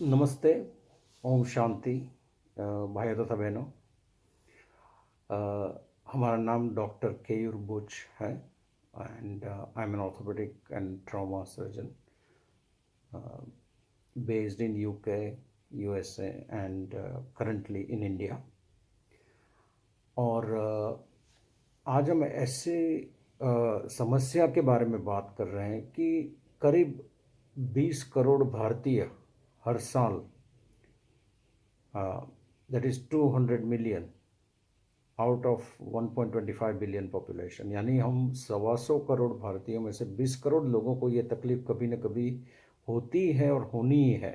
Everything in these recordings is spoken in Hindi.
नमस्ते। ओम शांति। भाइयों तथा बहनों, हमारा नाम डॉक्टर केयूर बुच है and I am an orthopaedic and trauma surgeon based in UK, USA and currently in India. और आज हम ऐसे समस्या के बारे में बात कर रहे हैं कि करीब 20 करोड़ भारतीय हर साल, that is 200 million out of 1.25 billion population, यानी हम 125 करोड़ भारतीयों में से 20 करोड़ लोगों को ये तकलीफ कभी न कभी होती है और होनी ही है।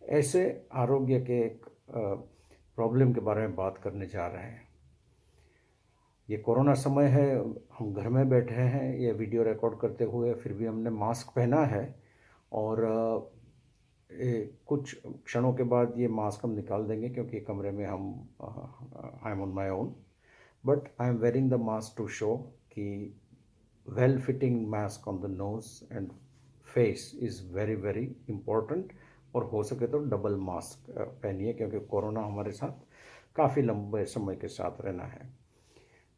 ऐसे आरोग्य के एक प्रॉब्लम के बारे में बात करने जा रहे हैं। ये कोरोना समय है, हम घर में बैठे हैं ये वीडियो रिकॉर्ड करते हुए, फिर भी हमने मास्क पहना है और कुछ क्षणों के बाद ये मास्क हम निकाल देंगे क्योंकि कमरे में हम I am on my own, but I am wearing the mask to show कि well fitting mask on the nose and face is very very important. और हो सके तो डबल मास्क पहनिए क्योंकि कोरोना हमारे साथ काफ़ी लंबे समय के साथ रहना है।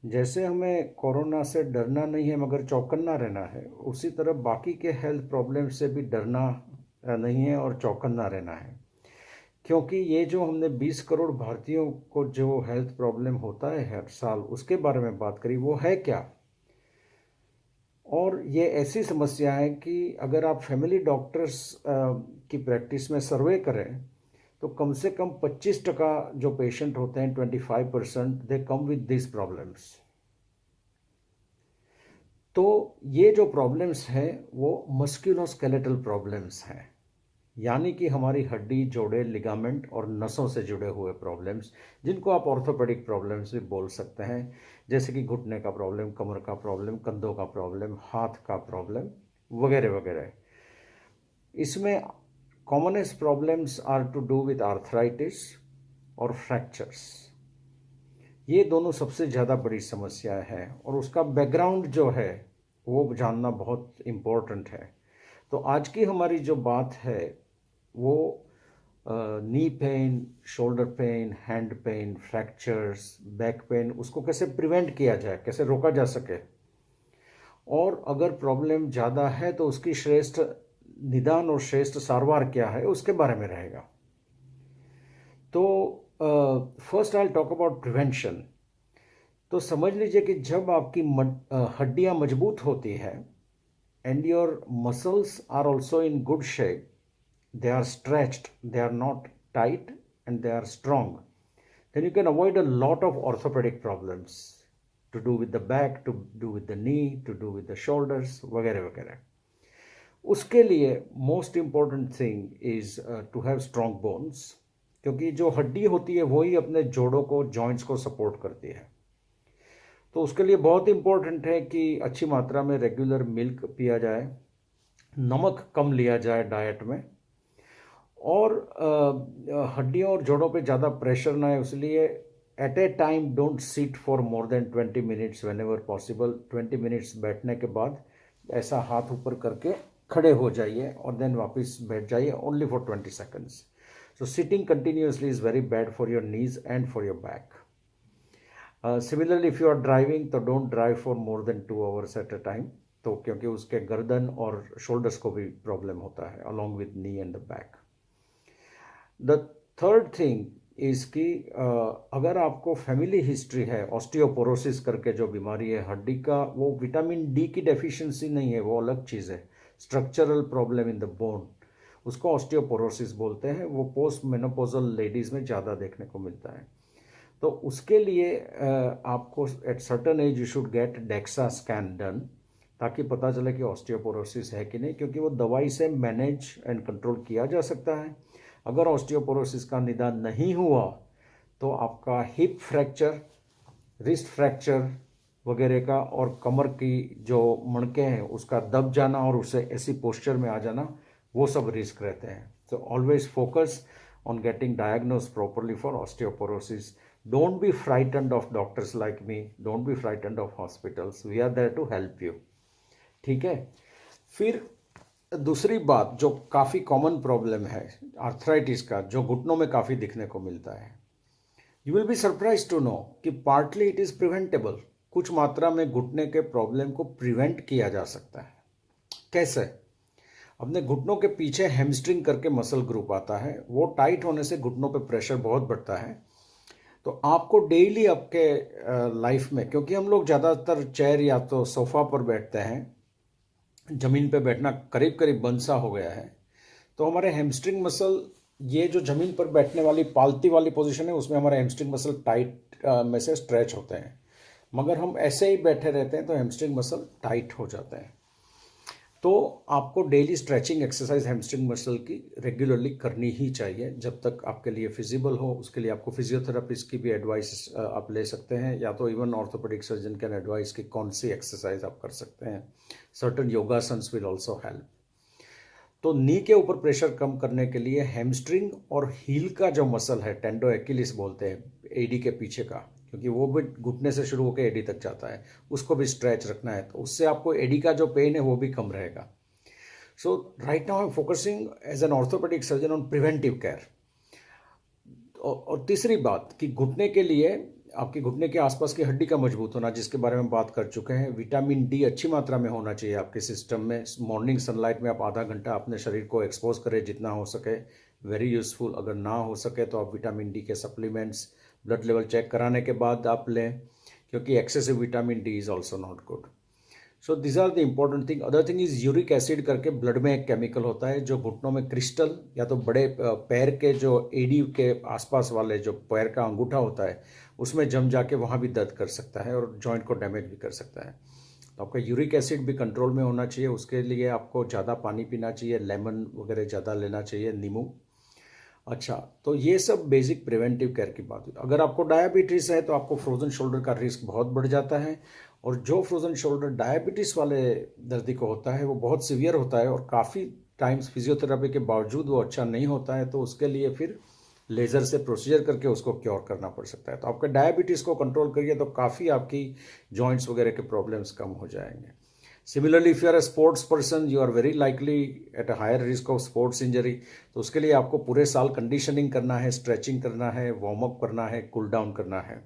जैसे हमें कोरोना से डरना नहीं है मगर चौकन्ना रहना है, उसी तरह बाकी के हेल्थ प्रॉब्लम से भी डरना नहीं है और चौकन्ना रहना है। क्योंकि ये जो हमने 20 करोड़ भारतीयों को जो हेल्थ प्रॉब्लम होता है हर साल, उसके बारे में बात करी, वो है क्या। और ये ऐसी समस्या है कि अगर आप फैमिली डॉक्टर्स की प्रैक्टिस में सर्वे करें तो कम से कम 25% जो पेशेंट होते हैं, 25% दे कम विद दिस प्रॉब्लम्स। तो ये जो प्रॉब्लम्स हैं वो मस्कुलोस्केलेटल प्रॉब्लम्स हैं, यानी कि हमारी हड्डी, जोड़े, लिगामेंट और नसों से जुड़े हुए प्रॉब्लम्स, जिनको आप ऑर्थोपेडिक प्रॉब्लम्स भी बोल सकते हैं, जैसे कि घुटने का प्रॉब्लम, कमर का प्रॉब्लम, कंधों का प्रॉब्लम, हाथ का प्रॉब्लम वगैरह वगैरह। इसमें commonest problems are to do with arthritis और फ्रैक्चर्स। ये दोनों सबसे ज़्यादा बड़ी समस्या है और उसका बैकग्राउंड जो है वो जानना बहुत इम्पोर्टेंट है। तो आज की हमारी जो बात है वो knee pain, shoulder pain, hand pain, fractures, back pain, उसको कैसे प्रिवेंट किया जाए, कैसे रोका जा सके, और अगर प्रॉब्लम ज़्यादा है तो उसकी श्रेष्ठ निदान और श्रेष्ठ सारवार क्या है, उसके बारे में रहेगा। तो first I talk about prevention. तो समझ लीजिए कि जब आपकी हड्डियाँ मजबूत होती है and your muscles are also in good shape, they are stretched, they are not tight, and they are strong, then you can avoid a lot of orthopedic problems to do with the back, to do with the knee, to do with the shoulders वगैरह वगैरह। उसके लिए most important thing is to have strong bones, क्योंकि जो हड्डी होती है वही अपने जोड़ों को, जॉइंट्स को सपोर्ट करती है। तो उसके लिए बहुत इम्पॉर्टेंट है कि अच्छी मात्रा में रेगुलर मिल्क पिया जाए, नमक कम लिया जाए डाइट में, और हड्डियों और जोड़ों पे ज़्यादा प्रेशर ना है, इसलिए at a time don't sit for more than 20 minutes whenever possible. 20 minutes बैठने के बाद ऐसा हाथ ऊपर करके खड़े हो जाइए और देन वापस बैठ जाइए, only for 20 seconds. So sitting continuously is very bad for your knees and for your back. Similarly if you are driving तो don't drive for more than 2 hours at a time, तो क्योंकि उसके गर्दन और शोल्डर्स को भी प्रॉब्लम होता है along with knee and the back. The third thing is कि अगर आपको फैमिली हिस्ट्री है, ऑस्टियोपोरोसिस करके जो बीमारी है हड्डी का, वो विटामिन डी की डेफिशिएंसी नहीं है, वो अलग चीज़ है, structural problem in the bone, उसको ऑस्टियोपोरोसिस बोलते हैं। वो पोस्ट मेनोपोजल लेडीज़ में ज़्यादा देखने को मिलता है। तो उसके लिए आपको at certain age you should get DEXA scan done, ताकि पता चले कि ऑस्टियोपोरोसिस है कि नहीं, क्योंकि वो दवाई से मैनेज एंड कंट्रोल किया जा सकता है। अगर ऑस्टियोपोरोसिस का निदान नहीं हुआ तो आपका हिप फ्रैक्चर, रिस्ट फ्रैक्चर वगैरह का, और कमर की जो मणके हैं उसका दब जाना और उससे ऐसी पोस्चर में आ जाना, वो सब रिस्क रहते हैं। So always focus on getting diagnosed properly for osteoporosis. Don't be frightened of doctors like me. Don't be frightened of hospitals. We are there to help you. ठीक है। फिर दूसरी बात जो काफ़ी कॉमन प्रॉब्लम है आर्थराइटिस का, जो घुटनों में काफ़ी दिखने को मिलता है, you will be surprise to know कि पार्टली इट इज़ प्रिवेंटेबल। कुछ मात्रा में घुटने के प्रॉब्लम को प्रिवेंट किया जा सकता है। कैसे? अपने घुटनों के पीछे हैमस्ट्रिंग करके मसल ग्रुप आता है, वो टाइट होने से घुटनों पे प्रेशर बहुत बढ़ता है। तो आपको डेली आपके लाइफ में, क्योंकि हम लोग ज़्यादातर चेयर या तो सोफ़ा पर बैठते हैं, ज़मीन पे बैठना करीब करीब बंद सा हो गया है, तो हमारे हैमस्ट्रिंग मसल, ये जो ज़मीन पर बैठने वाली पालती वाली पोजीशन है, उसमें हमारे हैमस्ट्रिंग मसल टाइट में से स्ट्रेच होते हैं। मगर हम ऐसे ही बैठे रहते हैं तो हैमस्ट्रिंग मसल टाइट हो जाते हैं। तो आपको daily stretching exercise hamstring muscle की रेगुलरली करनी ही चाहिए। जब तक आपके लिए फिजिबल हो, उसके लिए आपको फिजियोथेरापिस्ट की भी एडवाइस आप ले सकते हैं, या तो even orthopaedic surgeon can advise कि कौन सी एक्सरसाइज आप कर सकते हैं। Certain yogasanas will also help. तो नी के ऊपर प्रेशर कम करने के लिए हैमस्ट्रिंग और हील का जो मसल है, टेंडो एक्किलिस बोलते हैं, एडी के पीछे का, क्योंकि वो भी घुटने से शुरू होकर एडी तक जाता है, उसको भी स्ट्रेच रखना है। तो उससे आपको एडी का जो पेन है वो भी कम रहेगा। So right now I am focusing as an orthopaedic surgeon on preventive care. और तीसरी बात कि घुटने के लिए आपके घुटने के आसपास की हड्डी का मजबूत होना, जिसके बारे में बात कर चुके हैं। विटामिन डी अच्छी मात्रा में होना चाहिए आपके सिस्टम में। मॉर्निंग सनलाइट में आप आधा घंटा अपने शरीर को एक्सपोज करें जितना हो सके, वेरी यूज़फुल। अगर ना हो सके तो आप विटामिन डी के सप्लीमेंट्स ब्लड लेवल चेक कराने के बाद आप लें, क्योंकि excessive vitamin D is also not good. So this are the important thing. Other thing is uric acid करके ब्लड में एक केमिकल होता है जो घुटनों में क्रिस्टल, या तो बड़े पैर के जो एडी के आसपास वाले जो पैर का अंगूठा होता है उसमें जम जाके वहाँ भी दर्द कर सकता है और जॉइंट को डैमेज भी कर सकता है। तो आपका यूरिक एसिड भी कंट्रोल में होना चाहिए। उसके लिए आपको ज़्यादा पानी पीना चाहिए, लेमन वगैरह ज़्यादा लेना चाहिए, नींबू। अच्छा, तो ये सब बेसिक प्रिवेंटिव केयर की बात हुई। अगर आपको डायबिटीज़ है तो आपको फ्रोजन शोल्डर का रिस्क बहुत बढ़ जाता है। और जो फ्रोजन शोल्डर डायबिटीज़ वाले दर्दी को होता है वो बहुत सीवियर होता है, और काफ़ी टाइम्स फिजियोथेरेपी के बावजूद वो अच्छा नहीं होता है, तो उसके लिए फिर लेज़र से प्रोसीजर करके उसको क्योर करना पड़ सकता है। तो आपके डायबिटीज़ को कंट्रोल करिए तो काफ़ी आपकी जॉइंट्स वगैरह के प्रॉब्लम्स कम हो जाएंगे। Similarly if you are a sports person, you are very likely at a higher risk of sports injury. तो उसके लिए आपको पूरे साल कंडीशनिंग करना है, स्ट्रेचिंग करना है, वार्म अप करना है, कूल डाउन करना है,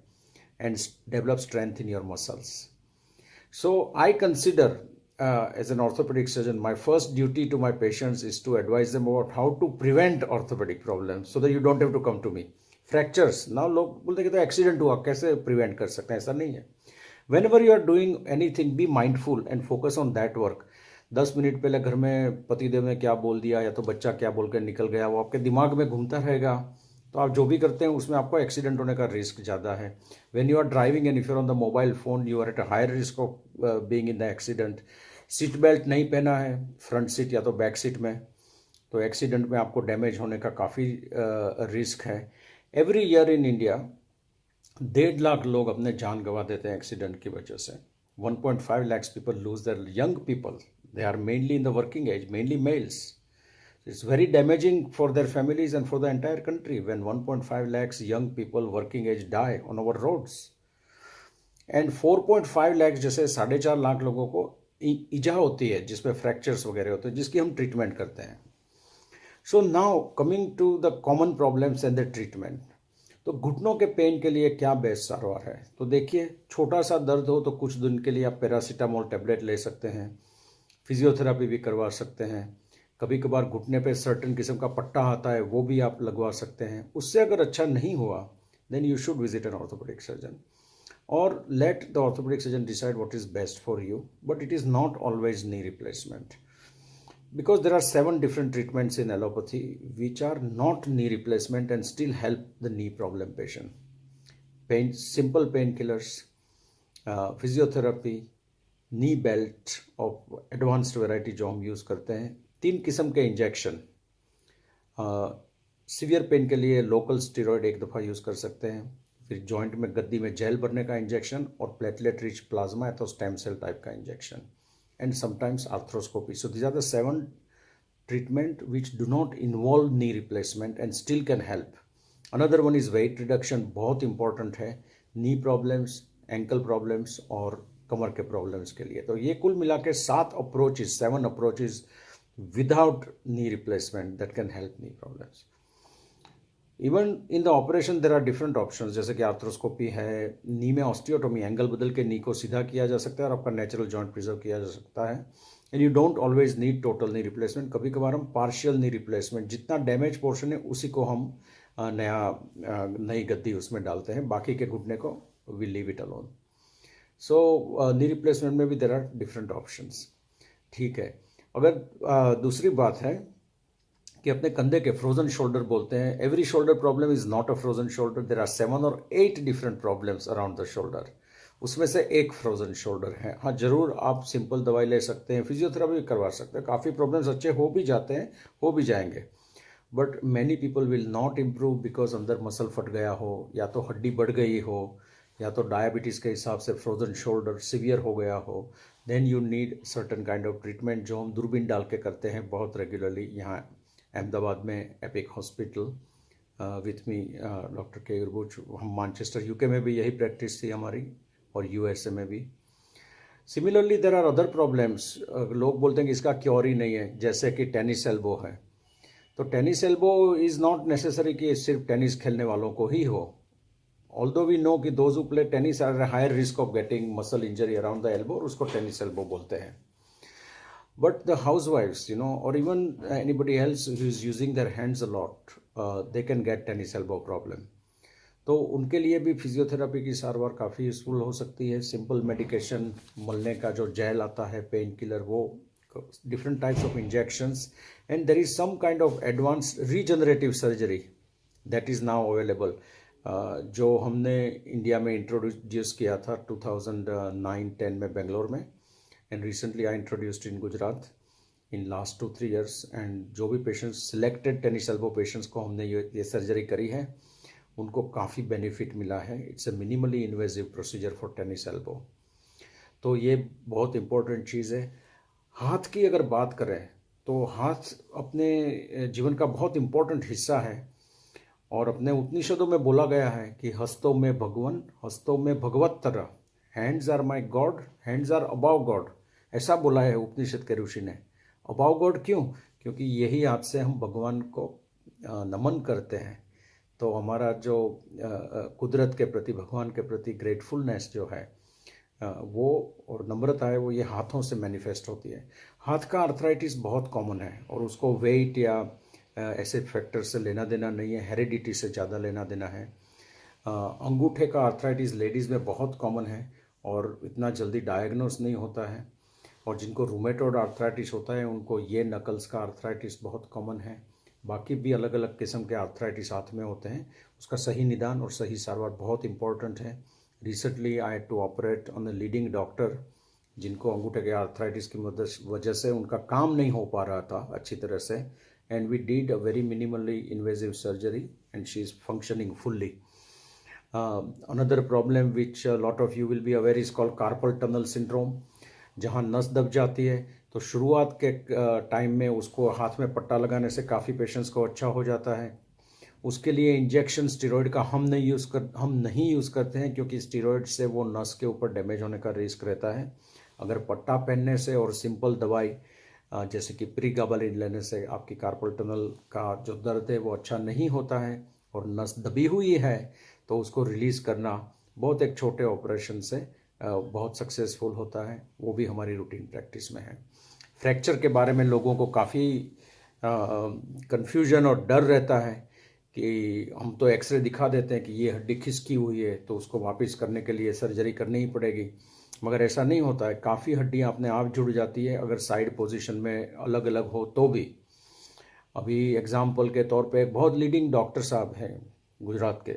and develop strength in your muscles. So I consider, as an orthopedic surgeon, my first duty to my patients is to advise them about how to prevent orthopedic problems so that you don't have to come to me. Fractures, now लोग बोलते हैं कि तो एक्सीडेंट हुआ, कैसे प्रिवेंट कर सकते हैं? ऐसा नहीं है। Whenever you are doing anything, be mindful and focus on that work. 10 minute पहले घर में पतिदेव ने क्या बोल दिया या तो बच्चा क्या बोल कर निकल गया, वो आपके दिमाग में घूमता रहेगा। तो आप जो भी करते हैं उसमें आपको एक्सीडेंट होने का रिस्क ज़्यादा है। When you are driving and if you are on the mobile phone, you are at a higher risk of being in the accident. Seat belt नहीं पहना है फ्रंट सीट या तो बैक सीट में, तो एक्सीडेंट में आपको डैमेज होने का काफ़ी रिस्क है। Every year in India 1.5 lakh लोग अपने जान गंवा देते हैं एक्सीडेंट की वजह से। 1.5 lakhs people lose their young people, they are mainly in the working age, mainly males. It's very damaging for their families and for the entire country when 1.5 lakhs young people working age die on our roads. And 4.5 lakhs जैसे 4.5 लाख लोगों को इजा होती है जिसमें फ्रैक्चर्स वगैरह होते हैं, जिसकी हम ट्रीटमेंट करते हैं। So now coming to the common problems and the treatment. तो घुटनों के पेन के लिए क्या बेस्ट सारवार है? तो देखिए, छोटा सा दर्द हो तो कुछ दिन के लिए आप पैरासीटामोल टेबलेट ले सकते हैं, फिजियोथेरापी भी करवा सकते हैं। कभी कभार घुटने पे सर्टेन किस्म का पट्टा आता है, वो भी आप लगवा सकते हैं। उससे अगर अच्छा नहीं हुआ then you should visit an orthopaedic surgeon, और let the orthopaedic surgeon decide what is best for you. But it is not always knee replacement, because there are 7 different treatments in allopathy which are not knee replacement and still help the knee problem patient. Simple painkillers, physiotherapy, knee belt of advanced variety जो हम यूज़ करते हैं, 3 किस्म के इंजेक्शन। सीवियर पेन के लिए लोकल स्टेरॉयड एक दफ़ा यूज़ कर सकते हैं, फिर जॉइंट में गद्दी में जेल भरने का इंजेक्शन, और प्लेटलेट रिच प्लाज्मा या तो स्टेम सेल टाइप का injection, and sometimes arthroscopy. So these are the 7 treatment which do not involve knee replacement and still can help. Another one is weight reduction, बहुत important है knee problems, ankle problems और कमर के problems के लिए। तो ये कुल मिला के 7 approaches, 7 approaches without knee replacement that can help knee problems. Even in the operation there are different options, जैसे कि आर्थ्रोस्कोपी है, नी में ऑस्टियोटोमी, एंगल बदल के नी को सीधा किया जा सकता है और आपका नेचुरल जॉइंट प्रिजर्व किया जा सकता है. And you don't always need total knee replacement. कभी कभार हम पार्शियल नी रिप्लेसमेंट, जितना डैमेज पोर्शन है उसी को हम नई गद्दी उसमें डालते हैं, बाकी के घुटने को we leave it alone. So knee replacement में भी देर आर डिफरेंट ऑप्शंस. ठीक है. अगर दूसरी बात है कि अपने कंधे के फ्रोजन शोल्डर बोलते हैं. Every shoulder problem is not a frozen shoulder. There are 7 और 8 different problems around the shoulder. उसमें से एक फ्रोजन शोल्डर है. हाँ, जरूर आप सिंपल दवाई ले सकते हैं, फिजियोथेरापी भी करवा सकते हैं, काफ़ी प्रॉब्लम्स अच्छे हो भी जाते हैं, हो भी जाएंगे. But many people will not improve because अंदर मसल फट गया हो, या तो हड्डी बढ़ गई हो, या तो डायबिटीज़ के हिसाब से फ्रोजन शोल्डर सिवियर हो गया हो. Then you need certain kind of treatment, जो हम दूरबीन डाल के करते हैं बहुत रेगुलरली यहाँ अहमदाबाद में epic hospital with me doctor के उर्बुच. हम मैनचेस्टर यूके में भी यही प्रैक्टिस थी हमारी, और यूएसए में भी. Similarly there are other problems. लोग बोलते हैं कि इसका क्योर ही नहीं है, जैसे कि टेनिस एल्बो है. तो tennis elbow is not necessary कि सिर्फ टेनिस खेलने वालों को ही हो. ऑल्दो वी नो कि those who play tennis are higher risk of getting muscle injury around the elbow, और उसको टेनिस एल्बो बोलते हैं. But the housewives, or even anybody else who is using their hands a lot, they can get tennis elbow problem. तो उनके लिए भी फिजियोथेरापी की सारवार काफ़ी यूजफुल हो सकती है. सिंपल मेडिकेशन, मलने का जो जेल आता है, पेन किलर, वो different types of injections, and there is some kind of advanced regenerative surgery that is now available, जो हमने इंडिया में इंट्रोड्यूस किया था 2009-10 में बेंगलोर में. And recently I introduced in Gujarat in last 2-3 years. And जो भी patients selected tennis elbow patients को हमने ये सर्जरी करी है, उनको काफ़ी बेनिफिट मिला है. It's a minimally invasive procedure for tennis elbow. तो ये बहुत इम्पोर्टेंट चीज़ है. हाथ की अगर बात करें तो हाथ अपने जीवन का बहुत इम्पोर्टेंट हिस्सा है, और अपने उपनिषदों में बोला गया है कि हस्तों में भगवान, हस्तों में भगवत तरह. Hands are my God, hands are above God, ऐसा बोला है उपनिषद के ऋषि ने. अबाव गॉड क्यों? क्योंकि यही हाथ से हम भगवान को नमन करते हैं. तो हमारा जो कुदरत के प्रति, भगवान के प्रति ग्रेटफुलनेस जो है वो, और नम्रता है, वो ये हाथों से मैनिफेस्ट होती है. हाथ का आर्थराइटिस बहुत कॉमन है, और उसको वेट या ऐसे फैक्टर से लेना देना नहीं है, हेरिडिटी से ज़्यादा लेना देना है. अंगूठे का आर्थराइटिस लेडीज़ में बहुत कॉमन है और इतना जल्दी डायग्नोस नहीं होता है. और जिनको रूमेटॉइड आर्थराइटिस होता है उनको ये नकल्स का आर्थराइटिस बहुत कॉमन है. बाकी भी अलग अलग किस्म के आर्थराइटिस हाथ में होते हैं. उसका सही निदान और सही सारवार बहुत इंपॉर्टेंट है. Recently I had to operate on a leading doctor, जिनको अंगूठे के आर्थराइटिस की वजह से उनका काम नहीं हो पा रहा था अच्छी तरह से, and we did a very minimally invasive surgery and she is functioning fully. Another problem which a lot of you will be aware is called carpal tunnel syndrome. जहाँ नस दब जाती है, तो शुरुआत के टाइम में उसको हाथ में पट्टा लगाने से काफ़ी पेशेंट्स को अच्छा हो जाता है. उसके लिए इंजेक्शन स्टेरॉयड का हम नहीं यूज़ करते हैं, क्योंकि स्टेरॉयड से वो नस के ऊपर डैमेज होने का रिस्क रहता है. अगर पट्टा पहनने से और सिंपल दवाई जैसे कि प्रीगाबालिन लेने से आपकी कार्पल टनल का जो दर्द है वो अच्छा नहीं होता है, और नस दबी हुई है तो उसको रिलीज़ करना बहुत एक छोटे ऑपरेशन से बहुत सक्सेसफुल होता है. वो भी हमारी रूटीन प्रैक्टिस में है. फ्रैक्चर के बारे में लोगों को काफ़ी कन्फ्यूजन और डर रहता है कि हम तो एक्सरे दिखा देते हैं कि ये हड्डी खिसकी हुई है तो उसको वापस करने के लिए सर्जरी करनी ही पड़ेगी, मगर ऐसा नहीं होता है. काफ़ी हड्डियाँ अपने आप जुड़ जाती है अगर साइड पोजीशन में अलग अलग हो तो भी. अभी एग्जाम्पल के तौर पे एक बहुत लीडिंग डॉक्टर साहब हैं गुजरात के,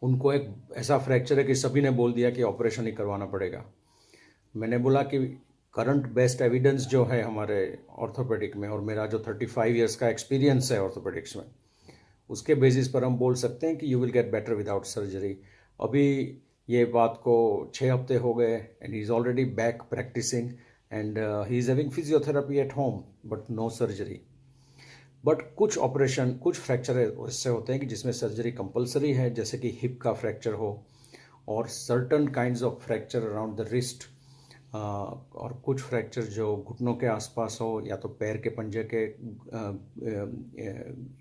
उनको एक ऐसा फ्रैक्चर है कि सभी ने बोल दिया कि ऑपरेशन ही करवाना पड़ेगा. मैंने बोला कि करंट बेस्ट एविडेंस जो है हमारे ऑर्थोपेडिक में, और मेरा जो 35 इयर्स का एक्सपीरियंस है ऑर्थोपेडिक्स में, उसके बेसिस पर हम बोल सकते हैं कि you will get better without surgery. अभी ये बात को 6 हफ्ते हो गए and he is already back practising and he is having physiotherapy at home but no surgery. But कुछ ऑपरेशन, कुछ फ्रैक्चर ऐसे होते हैं कि जिसमें सर्जरी कंपलसरी है, जैसे कि हिप का फ्रैक्चर हो, और certain kinds of fracture around the wrist, और कुछ फ्रैक्चर जो घुटनों के आसपास हो या तो पैर के पंजे के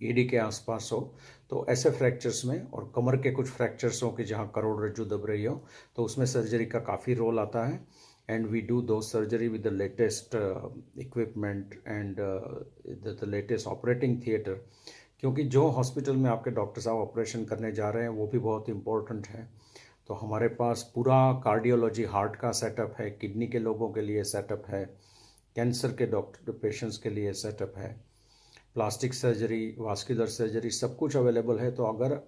एड़ी के आसपास हो, तो ऐसे फ्रैक्चर्स में, और कमर के कुछ फ्रैक्चर्स हो कि जहाँ करोड़रज्जु दब रही हो, तो उसमें सर्जरी का काफ़ी रोल आता है. एंड वी डू दो surgery with the latest equipment and the latest operating theatre, क्योंकि जो हॉस्पिटल में आपके डॉक्टर साहब ऑपरेशन करने जा रहे हैं वो भी बहुत इम्पोर्टेंट है. तो हमारे पास पूरा कार्डियोलॉजी हार्ट का सेटअप है, किडनी के लोगों के लिए सेटअप है, कैंसर के डॉक्टर पेशेंट्स के लिए सेटअप है, प्लास्टिक सर्जरी, वास्कुलर सर्जरी, सब कुछ अवेलेबल है. तो अगर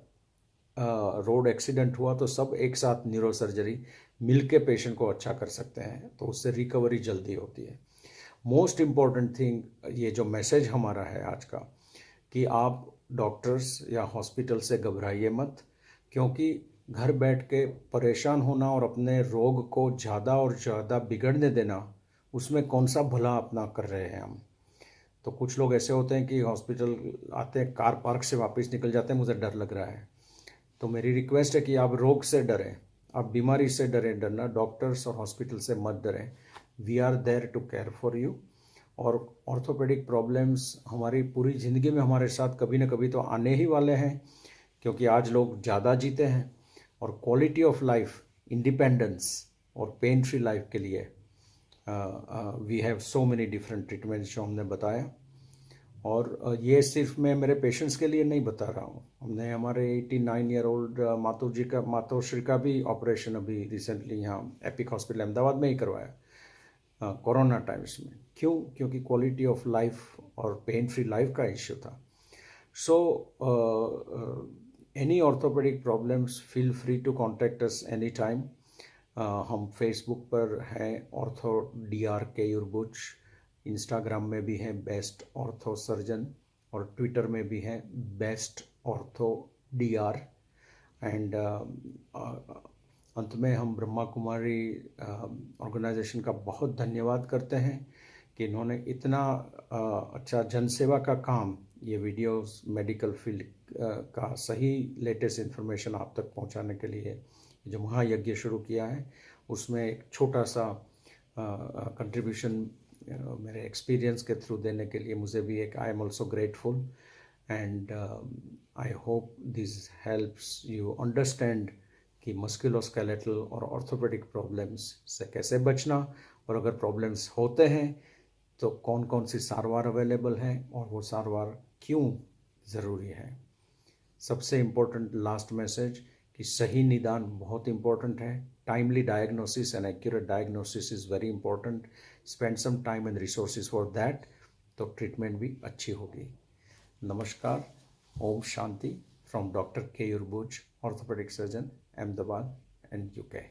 रोड एक्सीडेंट हुआ तो सब एक साथ न्यूरो सर्जरी मिल के पेशेंट को अच्छा कर सकते हैं, तो उससे रिकवरी जल्दी होती है. मोस्ट इम्पॉर्टेंट थिंग, ये जो मैसेज हमारा है आज का, कि आप डॉक्टर्स या हॉस्पिटल से घबराइए मत, क्योंकि घर बैठ के परेशान होना और अपने रोग को ज़्यादा और ज़्यादा बिगड़ने देना, उसमें कौन सा भला अपना कर रहे हैं हम. तो कुछ लोग ऐसे होते हैं कि हॉस्पिटल आते हैं, कार पार्क से वापस निकल जाते हैं, मुझे डर लग रहा है. तो मेरी रिक्वेस्ट है कि आप रोग से डरें, आप बीमारी से डरें, डरना डॉक्टर्स और हॉस्पिटल से मत डरें. We are there to care for you. और ऑर्थोपेडिक प्रॉब्लम्स हमारी पूरी ज़िंदगी में हमारे साथ कभी ना कभी तो आने ही वाले हैं, क्योंकि आज लोग ज़्यादा जीते हैं, और क्वालिटी ऑफ लाइफ, इंडिपेंडेंस और पेन फ्री लाइफ के लिए we have so many different treatments जो हमने बताया. और ये सिर्फ मैं मेरे पेशेंट्स के लिए नहीं बता रहा हूँ, हमने हमारे 89 ईयर ओल्ड मातोश्री का भी ऑपरेशन अभी रिसेंटली यहाँ एपिक हॉस्पिटल अहमदाबाद में ही करवाया कोरोना टाइम्स में. क्यों? क्योंकि क्वालिटी ऑफ लाइफ और पेन फ्री लाइफ का इश्यू था. So any orthopaedic problems, feel free to contact us any time. हम फेसबुक पर हैं ऑर्थो DR केयूरबुच, इंस्टाग्राम में भी हैं बेस्ट ऑर्थो सर्जन, और ट्विटर में भी हैं बेस्ट ऑर्थो DR. एंड अंत में हम ब्रह्मा कुमारी ऑर्गेनाइजेशन का बहुत धन्यवाद करते हैं कि इन्होंने इतना अच्छा जनसेवा का काम, ये वीडियोस मेडिकल फील्ड का सही लेटेस्ट इन्फॉर्मेशन आप तक पहुंचाने के लिए जो महायज्ञ शुरू किया है, उसमें एक छोटा सा कंट्रीब्यूशन मेरे एक्सपीरियंस के थ्रू देने के लिए मुझे भी एक, I am also grateful. And I hope this helps you understand कि मस्कुलोस्केलेटल और ऑर्थोपेडिक प्रॉब्लम्स से कैसे बचना, और अगर प्रॉब्लम्स होते हैं तो कौन कौन सी सारवार अवेलेबल हैं, और वो सारवार क्यों ज़रूरी है. सबसे इम्पोर्टेंट लास्ट मैसेज कि सही निदान बहुत इम्पोर्टेंट है. Timely diagnosis and accurate diagnosis is very important. Spend some time and resources for that, तो ट्रीटमेंट भी अच्छी होगी. नमस्कार, Om Shanti from doctor Keyur Buch, orthopaedic surgeon, Ahmedabad and UK.